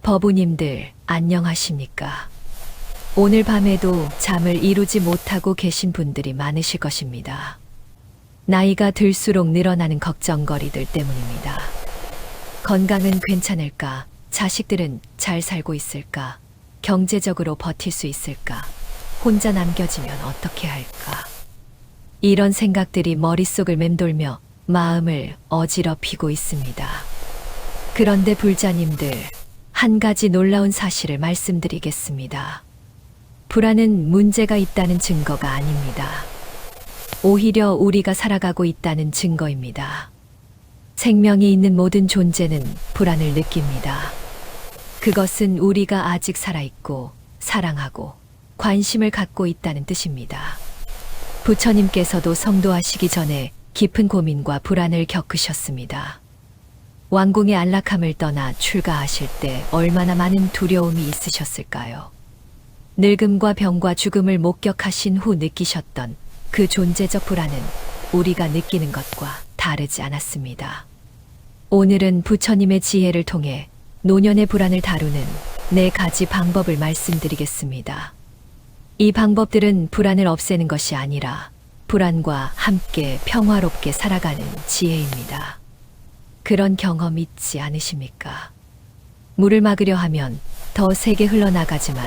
법우님들 안녕하십니까? 오늘 밤에도 잠을 이루지 못하고 계신 분들이 많으실 것입니다. 나이가 들수록 늘어나는 걱정거리들 때문입니다. 건강은 괜찮을까? 자식들은 잘 살고 있을까? 경제적으로 버틸 수 있을까? 혼자 남겨지면 어떻게 할까? 이런 생각들이 머릿속을 맴돌며 마음을 어지럽히고 있습니다. 그런데 불자님들, 한 가지 놀라운 사실을 말씀드리겠습니다. 불안은 문제가 있다는 증거가 아닙니다. 오히려 우리가 살아가고 있다는 증거입니다. 생명이 있는 모든 존재는 불안을 느낍니다. 그것은 우리가 아직 살아있고 사랑하고 관심을 갖고 있다는 뜻입니다. 부처님께서도 성도하시기 전에 깊은 고민과 불안을 겪으셨습니다. 왕궁의 안락함을 떠나 출가하실 때 얼마나 많은 두려움이 있으셨을까요? 늙음과 병과 죽음을 목격하신 후 느끼셨던 그 존재적 불안은 우리가 느끼는 것과 다르지 않았습니다. 오늘은 부처님의 지혜를 통해 노년의 불안을 다루는 4가지 방법을 말씀드리겠습니다. 이 방법들은 불안을 없애는 것이 아니라 불안과 함께 평화롭게 살아가는 지혜입니다. 그런 경험 있지 않으십니까? 물을 막으려 하면 더 세게 흘러나가지만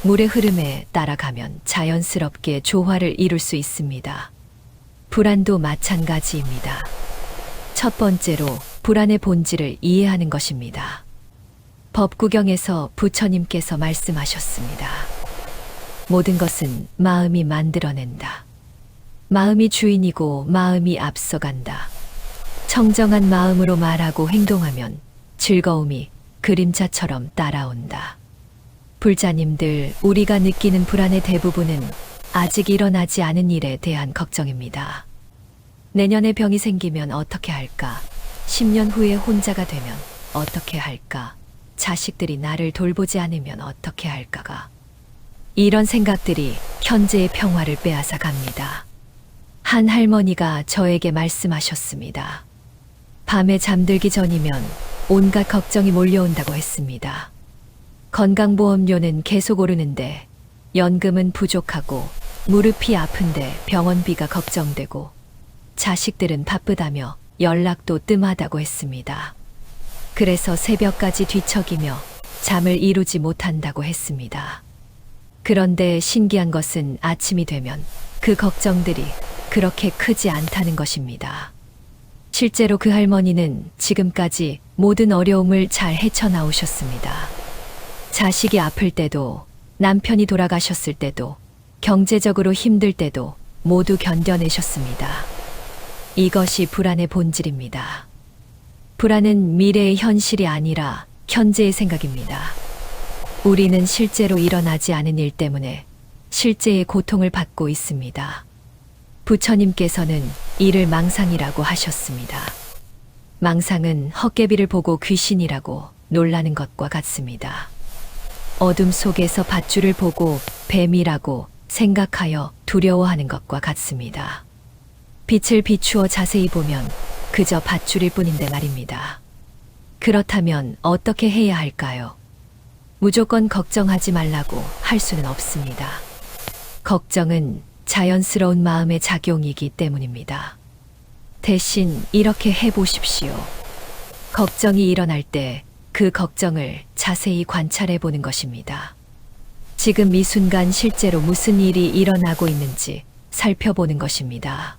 물의 흐름에 따라가면 자연스럽게 조화를 이룰 수 있습니다. 불안도 마찬가지입니다. 첫 번째로 불안의 본질을 이해하는 것입니다. 법구경에서 부처님께서 말씀하셨습니다. 모든 것은 마음이 만들어낸다. 마음이 주인이고 마음이 앞서간다. 청정한 마음으로 말하고 행동하면 즐거움이 그림자처럼 따라온다. 불자님들, 우리가 느끼는 불안의 대부분은 아직 일어나지 않은 일에 대한 걱정입니다. 내년에 병이 생기면 어떻게 할까? 10년 후에 혼자가 되면 어떻게 할까? 자식들이 나를 돌보지 않으면 어떻게 할까가. 이런 생각들이 현재의 평화를 빼앗아 갑니다. 한 할머니가 저에게 말씀하셨습니다. 밤에 잠들기 전이면 온갖 걱정이 몰려온다고 했습니다. 건강보험료는 계속 오르는데 연금은 부족하고 무릎이 아픈데 병원비가 걱정되고 자식들은 바쁘다며 연락도 뜸하다고 했습니다. 그래서 새벽까지 뒤척이며 잠을 이루지 못한다고 했습니다. 그런데 신기한 것은 아침이 되면 그 걱정들이 그렇게 크지 않다는 것입니다. 실제로 그 할머니는 지금까지 모든 어려움을 잘 헤쳐나오셨습니다. 자식이 아플 때도, 남편이 돌아가셨을 때도, 경제적으로 힘들 때도 모두 견뎌내셨습니다. 이것이 불안의 본질입니다. 불안은 미래의 현실이 아니라 현재의 생각입니다. 우리는 실제로 일어나지 않은 일 때문에 실제의 고통을 받고 있습니다. 부처님께서는 이를 망상이라고 하셨습니다. 망상은 헛개비를 보고 귀신이라고 놀라는 것과 같습니다. 어둠 속에서 밧줄을 보고 뱀이라고 생각하여 두려워하는 것과 같습니다. 빛을 비추어 자세히 보면 그저 밧줄일 뿐인데 말입니다. 그렇다면 어떻게 해야 할까요? 무조건 걱정하지 말라고 할 수는 없습니다. 걱정은 자연스러운 마음의 작용이기 때문입니다. 대신 이렇게 해보십시오. 걱정이 일어날 때 그 걱정을 자세히 관찰해 보는 것입니다. 지금 이 순간 실제로 무슨 일이 일어나고 있는지 살펴보는 것입니다.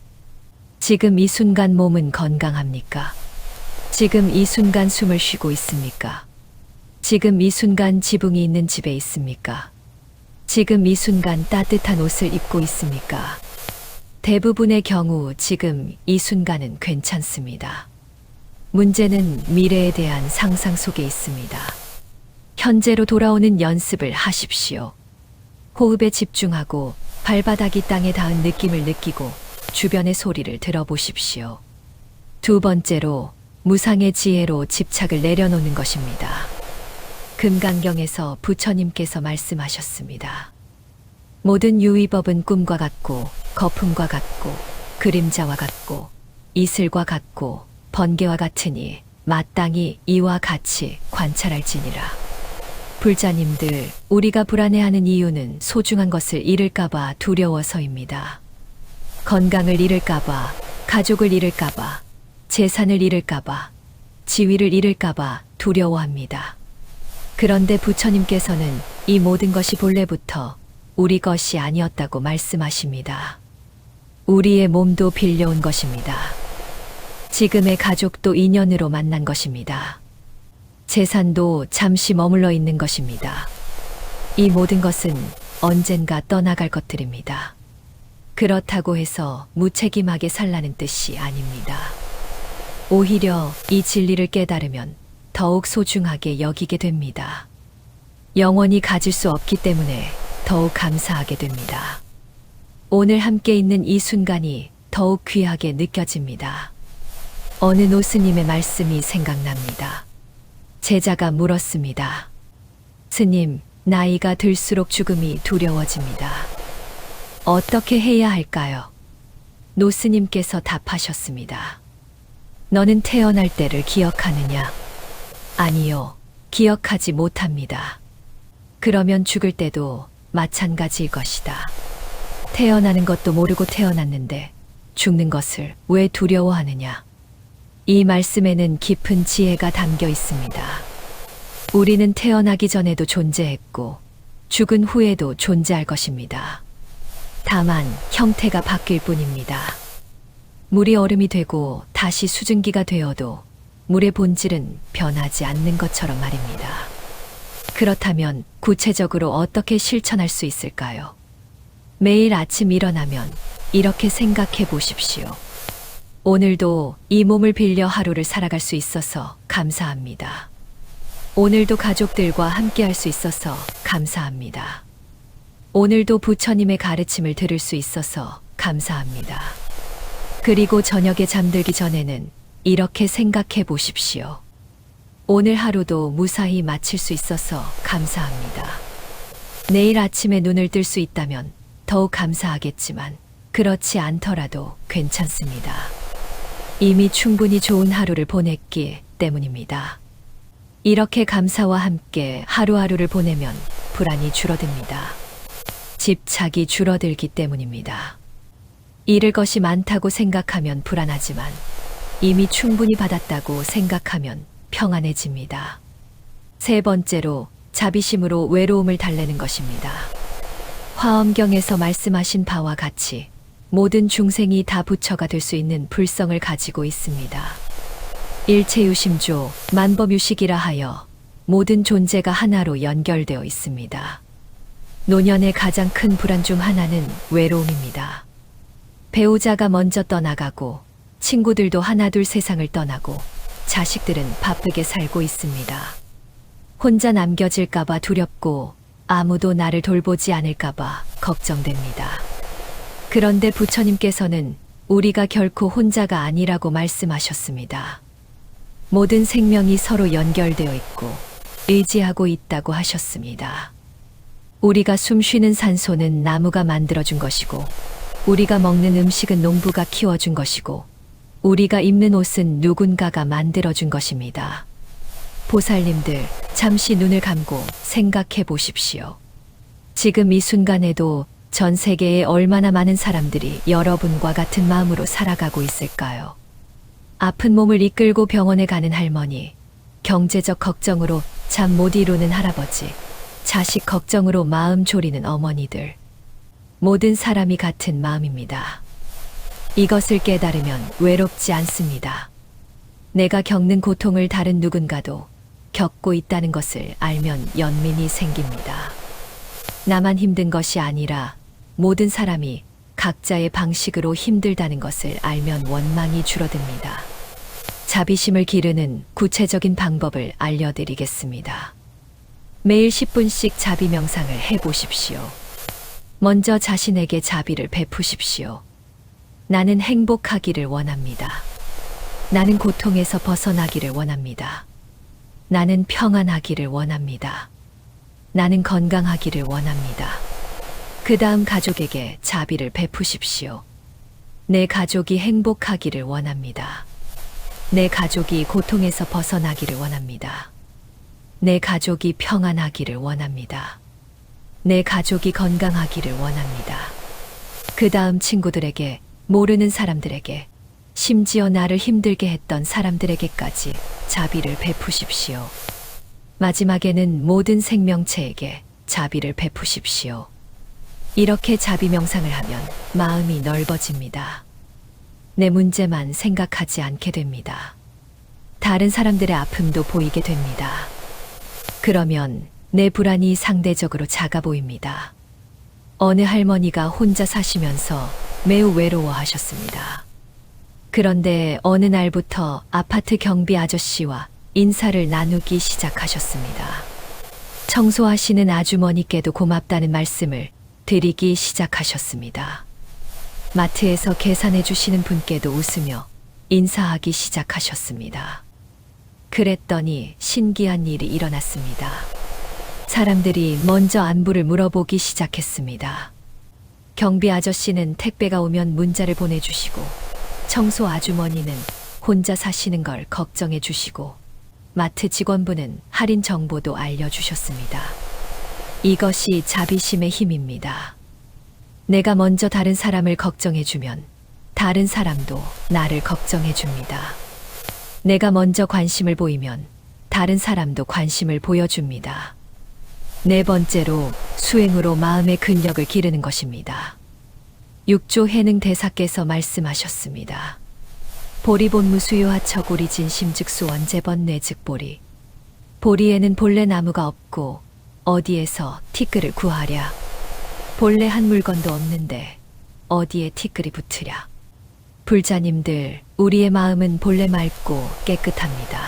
지금 이 순간 몸은 건강합니까? 지금 이 순간 숨을 쉬고 있습니까? 지금 이 순간 지붕이 있는 집에 있습니까? 지금 이 순간 따뜻한 옷을 입고 있습니까? 대부분의 경우 지금 이 순간은 괜찮습니다. 문제는 미래에 대한 상상 속에 있습니다. 현재로 돌아오는 연습을 하십시오. 호흡에 집중하고 발바닥이 땅에 닿은 느낌을 느끼고 주변의 소리를 들어보십시오. 두 번째로 무상의 지혜로 집착을 내려놓는 것입니다. 금강경에서 부처님께서 말씀하셨습니다. 모든 유의법은 꿈과 같고 거품과 같고 그림자와 같고 이슬과 같고 번개와 같으니 마땅히 이와 같이 관찰할지니라. 불자님들, 우리가 불안해하는 이유는 소중한 것을 잃을까봐 두려워서입니다. 건강을 잃을까봐, 가족을 잃을까봐, 재산을 잃을까봐, 지위를 잃을까봐 두려워합니다. 그런데 부처님께서는 이 모든 것이 본래부터 우리 것이 아니었다고 말씀하십니다. 우리의 몸도 빌려온 것입니다. 지금의 가족도 인연으로 만난 것입니다. 재산도 잠시 머물러 있는 것입니다. 이 모든 것은 언젠가 떠나갈 것들입니다. 그렇다고 해서 무책임하게 살라는 뜻이 아닙니다. 오히려 이 진리를 깨달으면 더욱 소중하게 여기게 됩니다. 영원히 가질 수 없기 때문에 더욱 감사하게 됩니다. 오늘 함께 있는 이 순간이 더욱 귀하게 느껴집니다. 어느 노스님의 말씀이 생각납니다. 제자가 물었습니다. 스님, 나이가 들수록 죽음이 두려워집니다. 어떻게 해야 할까요? 노스님께서 답하셨습니다. 너는 태어날 때를 기억하느냐? 아니요, 기억하지 못합니다. 그러면 죽을 때도 마찬가지일 것이다. 태어나는 것도 모르고 태어났는데 죽는 것을 왜 두려워하느냐? 이 말씀에는 깊은 지혜가 담겨 있습니다. 우리는 태어나기 전에도 존재했고 죽은 후에도 존재할 것입니다. 다만 형태가 바뀔 뿐입니다. 물이 얼음이 되고 다시 수증기가 되어도 물의 본질은 변하지 않는 것처럼 말입니다. 그렇다면 구체적으로 어떻게 실천할 수 있을까요? 매일 아침 일어나면 이렇게 생각해 보십시오. 오늘도 이 몸을 빌려 하루를 살아갈 수 있어서 감사합니다. 오늘도 가족들과 함께 할 수 있어서 감사합니다. 오늘도 부처님의 가르침을 들을 수 있어서 감사합니다. 그리고 저녁에 잠들기 전에는 이렇게 생각해 보십시오. 오늘 하루도 무사히 마칠 수 있어서 감사합니다. 내일 아침에 눈을 뜰 수 있다면 더욱 감사하겠지만 그렇지 않더라도 괜찮습니다. 이미 충분히 좋은 하루를 보냈기 때문입니다. 이렇게 감사와 함께 하루하루를 보내면 불안이 줄어듭니다. 집착이 줄어들기 때문입니다. 잃을 것이 많다고 생각하면 불안하지만 이미 충분히 받았다고 생각하면 평안해집니다. 세 번째로 자비심으로 외로움을 달래는 것입니다. 화엄경에서 말씀하신 바와 같이 모든 중생이 다 부처가 될 수 있는 불성을 가지고 있습니다. 일체유심조, 만법유식이라 하여 모든 존재가 하나로 연결되어 있습니다. 노년의 가장 큰 불안 중 하나는 외로움입니다. 배우자가 먼저 떠나가고 친구들도 하나둘 세상을 떠나고 자식들은 바쁘게 살고 있습니다. 혼자 남겨질까봐 두렵고 아무도 나를 돌보지 않을까봐 걱정됩니다. 그런데 부처님께서는 우리가 결코 혼자가 아니라고 말씀하셨습니다. 모든 생명이 서로 연결되어 있고 의지하고 있다고 하셨습니다. 우리가 숨쉬는 산소는 나무가 만들어준 것이고 우리가 먹는 음식은 농부가 키워준 것이고 우리가 입는 옷은 누군가가 만들어준 것입니다. 보살님들, 잠시 눈을 감고 생각해 보십시오. 지금 이 순간에도 전 세계에 얼마나 많은 사람들이 여러분과 같은 마음으로 살아가고 있을까요? 아픈 몸을 이끌고 병원에 가는 할머니, 경제적 걱정으로 잠 못 이루는 할아버지, 자식 걱정으로 마음 졸이는 어머니들. 모든 사람이 같은 마음입니다. 이것을 깨달으면 외롭지 않습니다. 내가 겪는 고통을 다른 누군가도 겪고 있다는 것을 알면 연민이 생깁니다. 나만 힘든 것이 아니라 모든 사람이 각자의 방식으로 힘들다는 것을 알면 원망이 줄어듭니다. 자비심을 기르는 구체적인 방법을 알려드리겠습니다. 매일 10분씩 자비 명상을 해보십시오. 먼저 자신에게 자비를 베푸십시오. 나는 행복하기를 원합니다. 나는 고통에서 벗어나기를 원합니다. 나는 평안하기를 원합니다. 나는 건강하기를 원합니다. 그 다음 가족에게 자비를 베푸십시오. 내 가족이 행복하기를 원합니다. 내 가족이 고통에서 벗어나기를 원합니다. 내 가족이 평안하기를 원합니다. 내 가족이 건강하기를 원합니다. 그 다음 친구들에게, 모르는 사람들에게, 심지어 나를 힘들게 했던 사람들에게까지 자비를 베푸십시오. 마지막에는 모든 생명체에게 자비를 베푸십시오. 이렇게 자비 명상을 하면 마음이 넓어집니다. 내 문제만 생각하지 않게 됩니다. 다른 사람들의 아픔도 보이게 됩니다. 그러면 내 불안이 상대적으로 작아 보입니다. 어느 할머니가 혼자 사시면서 매우 외로워하셨습니다. 그런데 어느 날부터 아파트 경비 아저씨와 인사를 나누기 시작하셨습니다. 청소하시는 아주머니께도 고맙다는 말씀을 드리기 시작하셨습니다. 마트에서 계산해 주시는 분께도 웃으며 인사하기 시작하셨습니다. 그랬더니 신기한 일이 일어났습니다. 사람들이 먼저 안부를 물어보기 시작했습니다. 경비 아저씨는 택배가 오면 문자를 보내주시고, 청소 아주머니는 혼자 사시는 걸 걱정해 주시고, 마트 직원분은 할인 정보도 알려주셨습니다. 이것이 자비심의 힘입니다. 내가 먼저 다른 사람을 걱정해주면 다른 사람도 나를 걱정해줍니다. 내가 먼저 관심을 보이면 다른 사람도 관심을 보여줍니다. 네 번째로 수행으로 마음의 근력을 기르는 것입니다. 육조 해능 대사께서 말씀하셨습니다. 보리본무수요하처고리 진심즉수 원제번 뇌즉보리. 보리에는 본래 나무가 없고 어디에서 티끌을 구하랴. 본래 한 물건도 없는데 어디에 티끌이 붙으랴. 불자님들, 우리의 마음은 본래 맑고 깨끗합니다.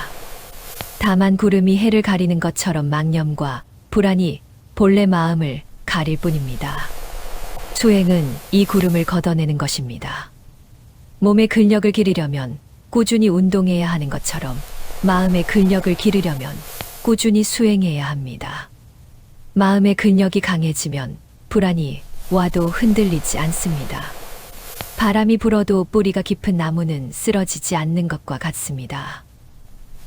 다만 구름이 해를 가리는 것처럼 망념과 불안이 본래 마음을 가릴 뿐입니다. 수행은 이 구름을 걷어내는 것입니다. 몸의 근력을 기르려면 꾸준히 운동해야 하는 것처럼 마음의 근력을 기르려면 꾸준히 수행해야 합니다. 마음의 근력이 강해지면 불안이 와도 흔들리지 않습니다. 바람이 불어도 뿌리가 깊은 나무는 쓰러지지 않는 것과 같습니다.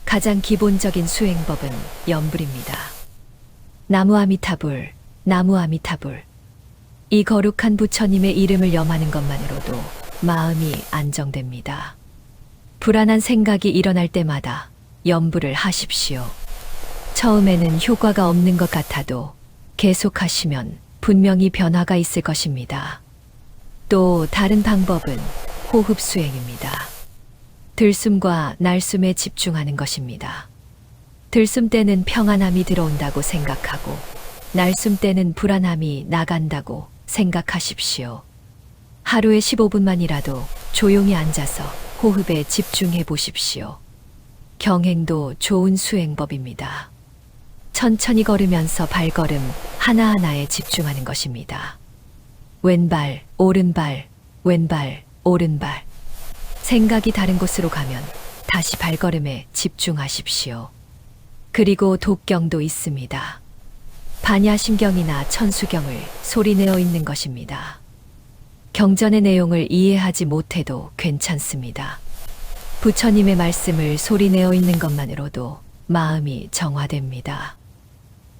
가장 기본적인 수행법은 염불입니다. 나무 아미타불, 나무 아미타불. 이 거룩한 부처님의 이름을 염하는 것만으로도 마음이 안정됩니다. 불안한 생각이 일어날 때마다 염불을 하십시오. 처음에는 효과가 없는 것 같아도 계속하시면 분명히 변화가 있을 것입니다. 또 다른 방법은 호흡 수행입니다. 들숨과 날숨에 집중하는 것입니다. 들숨 때는 평안함이 들어온다고 생각하고 날숨 때는 불안함이 나간다고 생각하십시오. 하루에 15분만이라도 조용히 앉아서 호흡에 집중해 보십시오. 경행도 좋은 수행법입니다. 천천히 걸으면서 발걸음 하나하나에 집중하는 것입니다. 왼발, 오른발, 왼발, 오른발. 생각이 다른 곳으로 가면 다시 발걸음에 집중하십시오. 그리고 독경도 있습니다. 반야심경이나 천수경을 소리내어 읽는 것입니다. 경전의 내용을 이해하지 못해도 괜찮습니다. 부처님의 말씀을 소리내어 읽는 것만으로도 마음이 정화됩니다.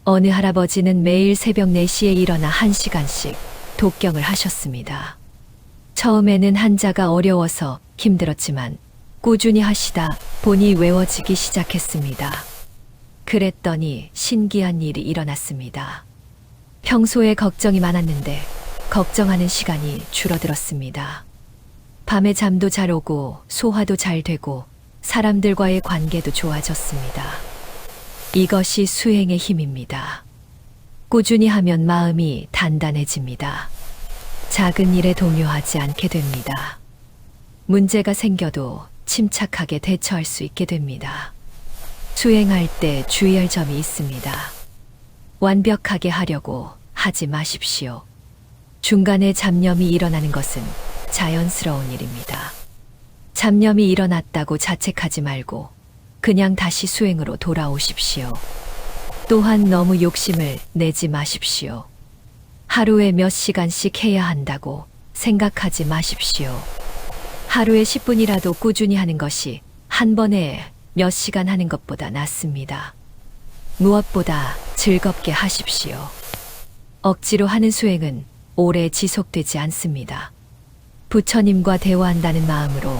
어느 할아버지는 매일 새벽 4시에 일어나 1시간씩 독경을 하셨습니다. 처음에는 한자가 어려워서 힘들었지만 꾸준히 하시다 보니 외워지기 시작했습니다. 그랬더니 신기한 일이 일어났습니다. 평소에 걱정이 많았는데 걱정하는 시간이 줄어들었습니다. 밤에 잠도 잘 오고 소화도 잘 되고 사람들과의 관계도 좋아졌습니다. 이것이 수행의 힘입니다. 꾸준히 하면 마음이 단단해집니다. 작은 일에 동요하지 않게 됩니다. 문제가 생겨도 침착하게 대처할 수 있게 됩니다. 수행할 때 주의할 점이 있습니다. 완벽하게 하려고 하지 마십시오. 중간에 잡념이 일어나는 것은 자연스러운 일입니다. 잡념이 일어났다고 자책하지 말고 그냥 다시 수행으로 돌아오십시오. 또한 너무 욕심을 내지 마십시오. 하루에 몇 시간씩 해야 한다고 생각하지 마십시오. 하루에 10분이라도 꾸준히 하는 것이 한 번에 몇 시간 하는 것보다 낫습니다. 무엇보다 즐겁게 하십시오. 억지로 하는 수행은 오래 지속되지 않습니다. 부처님과 대화한다는 마음으로,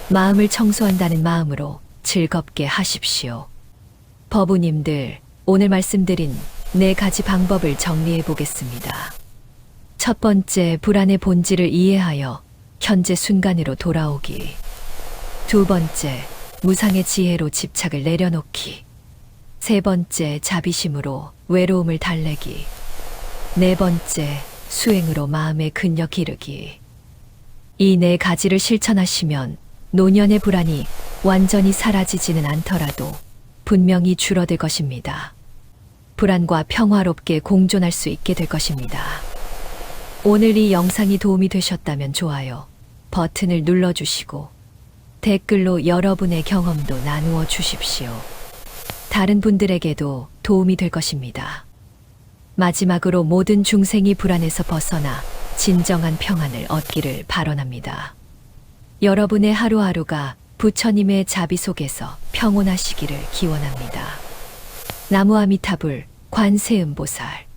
마음을 청소한다는 마음으로 즐겁게 하십시오. 법우님들, 오늘 말씀드린 4가지 방법을 정리해 보겠습니다. 첫 번째, 불안의 본질을 이해하여 현재 순간으로 돌아오기. 두 번째, 무상의 지혜로 집착을 내려놓기. 세 번째, 자비심으로 외로움을 달래기. 네 번째, 수행으로 마음의 근력 기르기. 이 4가지를 실천하시면 노년의 불안이 완전히 사라지지는 않더라도 분명히 줄어들 것입니다. 불안과 평화롭게 공존할 수 있게 될 것입니다. 오늘 이 영상이 도움이 되셨다면 좋아요 버튼을 눌러주시고 댓글로 여러분의 경험도 나누어 주십시오. 다른 분들에게도 도움이 될 것입니다. 마지막으로 모든 중생이 불안에서 벗어나 진정한 평안을 얻기를 발언합니다. 여러분의 하루하루가 부처님의 자비 속에서 평온하시기를 기원합니다. 나무아미타불 관세음보살.